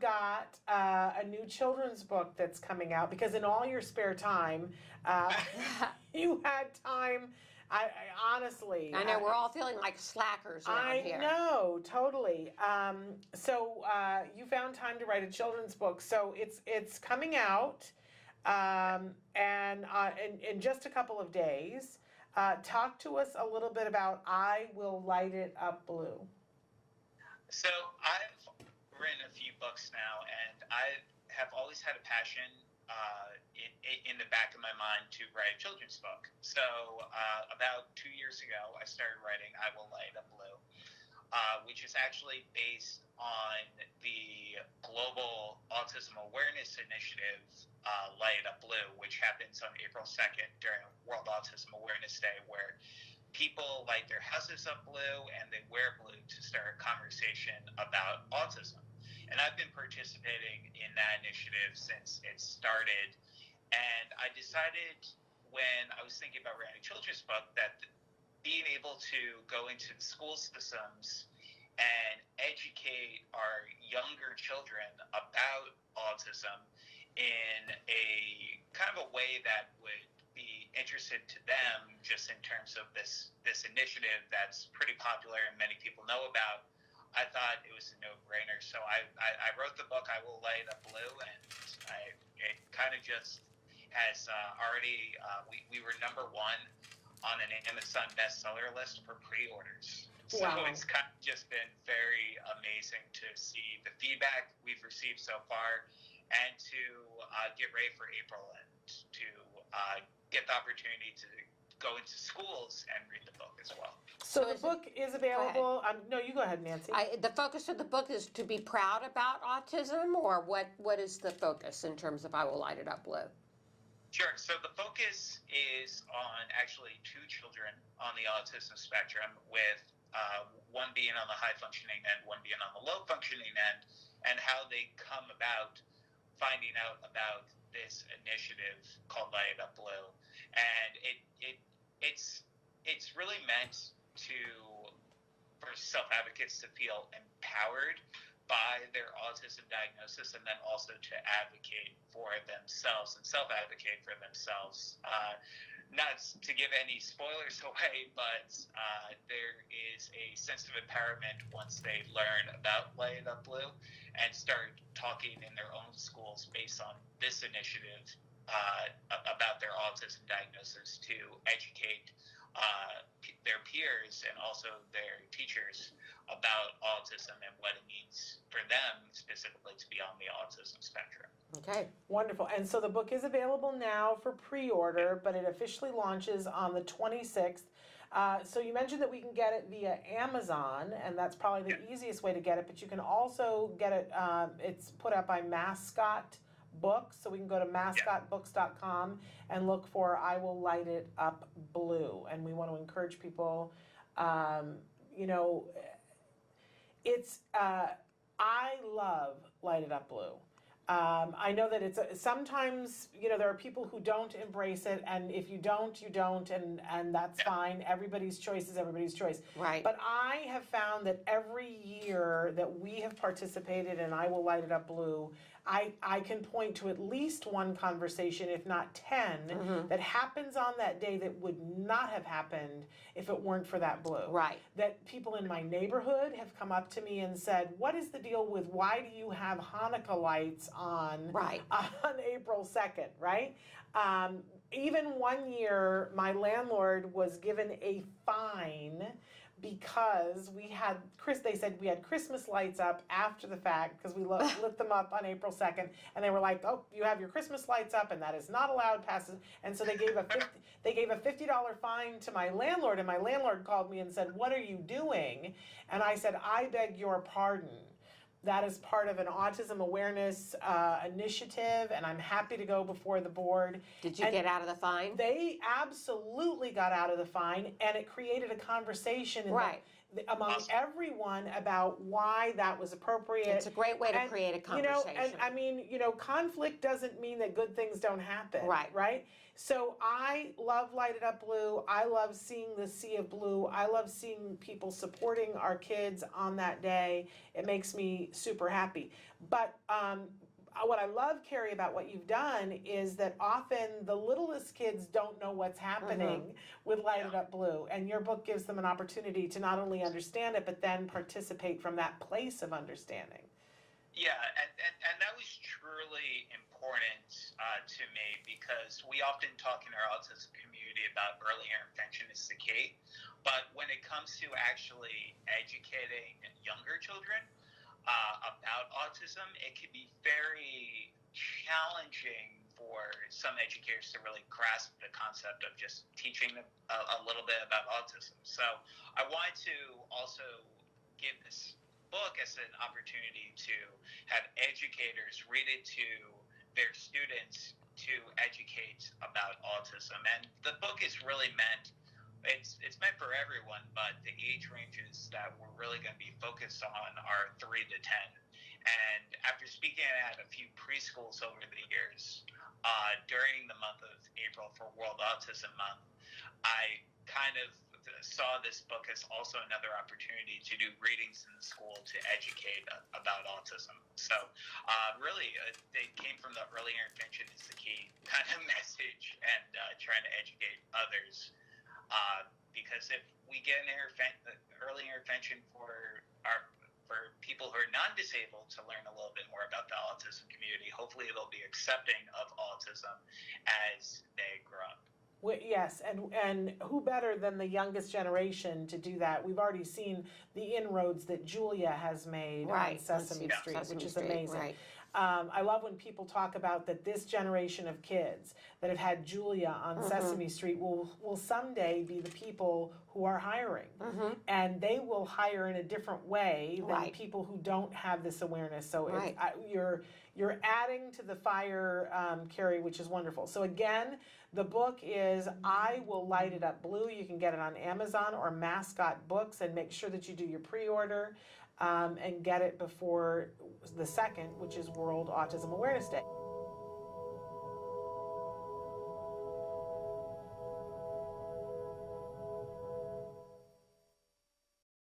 got a new children's book that's coming out, because in all your spare time, you had time. I honestly, I know we're all feeling like slackers around here. I know, totally. So you found time to write a children's book. So it's coming out, and in just a couple of days. Talk to us a little bit about "I Will Light It Up Blue." So I've written a few books now, and I have always had a passion in the back of my mind to write a children's book. So about 2 years ago, I started writing "I Will Light It Up Blue," which is actually based on the Global Autism Awareness Initiative, Light It Up Blue, which happens on April 2nd during World Autism Awareness Day, where people light their houses up blue and they wear blue to start a conversation about autism. And I've been participating in that initiative since it started. And I decided, when I was thinking about writing a children's book, that being able to go into the school systems and educate our younger children about autism in a kind of a way that would be interested to them, just in terms of this initiative that's pretty popular and many people know about, I thought it was a no-brainer. So I wrote the book "I Will Light It Up Blue," and it kind of just has already, we were #1 on an Amazon bestseller list for pre-orders. So Wow. It's kind of just been very amazing to see the feedback we've received so far, and to get ready for April and to get the opportunity to go into schools and read the book as well. So the book is available. No, you go ahead, Nancy. The focus of the book is to be proud about autism, or what is the focus in terms of "I Will Light It Up Blue"? Sure. So the focus is on actually 2 children on the autism spectrum, with one being on the high-functioning end, one being on the low-functioning end, and how they come about finding out about this initiative called Light It Up Blue. And it's really meant for self-advocates to feel empowered by their autism diagnosis, and then also to advocate for themselves and self-advocate for themselves. Not to give any spoilers away, but there is a sense of empowerment once they learn about Light It Up Blue and start talking in their own schools based on this initiative about their autism diagnosis, to educate their peers and also their teachers about autism and what it means for them specifically to be on the autism spectrum. Okay, wonderful. And so the book is available now for pre-order, but it officially launches on the 26th. So you mentioned that we can get it via Amazon, and that's probably the easiest way to get it, but you can also get it, it's put out by Mascot Books, so we can go to mascotbooks.com and look for "I Will Light It Up Blue." And we want to encourage people, it's, I love Light It Up Blue. I know that it's sometimes, there are people who don't embrace it, and if you don't, you don't, and that's fine. Everybody's choice is everybody's choice. Right. But I have found that every year that we have participated in "I Will Light It Up Blue," I can point to at least one conversation, if not 10, that happens on that day that would not have happened if it weren't for that blue. Right. That people in my neighborhood have come up to me and said, "What is the deal with, why do you have Hanukkah lights on April 2nd, right?" Even one year, my landlord was given a fine because they said we had Christmas lights up after the fact, because we lit them up on April 2nd, and they were like, "Oh, you have your Christmas lights up, and that is not allowed past." And so they gave a $50 fine to my landlord, and my landlord called me and said, "What are you doing?" And I said, "I beg your pardon. That is part of an autism awareness initiative, and I'm happy to go before the board." Did you get out of the fine? They absolutely got out of the fine, and it created a conversation among everyone about why that was appropriate. It's a great way to create a conversation. Conflict doesn't mean that good things don't happen. Right. Right? So I love Light It Up Blue. I love seeing the sea of blue. I love seeing people supporting our kids on that day. It makes me super happy. But what I love, Kerry, about what you've done is that often the littlest kids don't know what's happening with Light It Up Blue. And your book gives them an opportunity to not only understand it, but then participate from that place of understanding. Yeah, and that was truly important to me, because we often talk in our autism community about early intervention is the key, but when it comes to actually educating younger children about autism, it can be very challenging for some educators to really grasp the concept of just teaching them a little bit about autism. So I wanted to also give this book as an opportunity to have educators read it to their students to educate about autism. And the book is really meant, it's meant for everyone, but the age ranges that we're really going to be focused on are 3 to 10. And after speaking at a few preschools over the years, during the month of April for World Autism Month, I kind of saw this book as also another opportunity to do readings in the school to educate about autism. So really, they came from the early intervention is the key kind of message, and trying to educate others. Because if we get an early intervention for people who are non-disabled to learn a little bit more about the autism community, hopefully they'll be accepting of autism as they grow up. Yes, and who better than the youngest generation to do that? We've already seen the inroads that Julia has made on Sesame Street, which is amazing. Right. I love when people talk about that this generation of kids that have had Julia on Sesame Street will someday be the people who are hiring. And they will hire in a different way than people who don't have this awareness. So you're adding to the fire, Kerry, which is wonderful. So again, the book is I Will Light It Up Blue. You can get it on Amazon or Mascot Books, and make sure that you do your pre-order and get it before the 2nd, which is World Autism Awareness Day.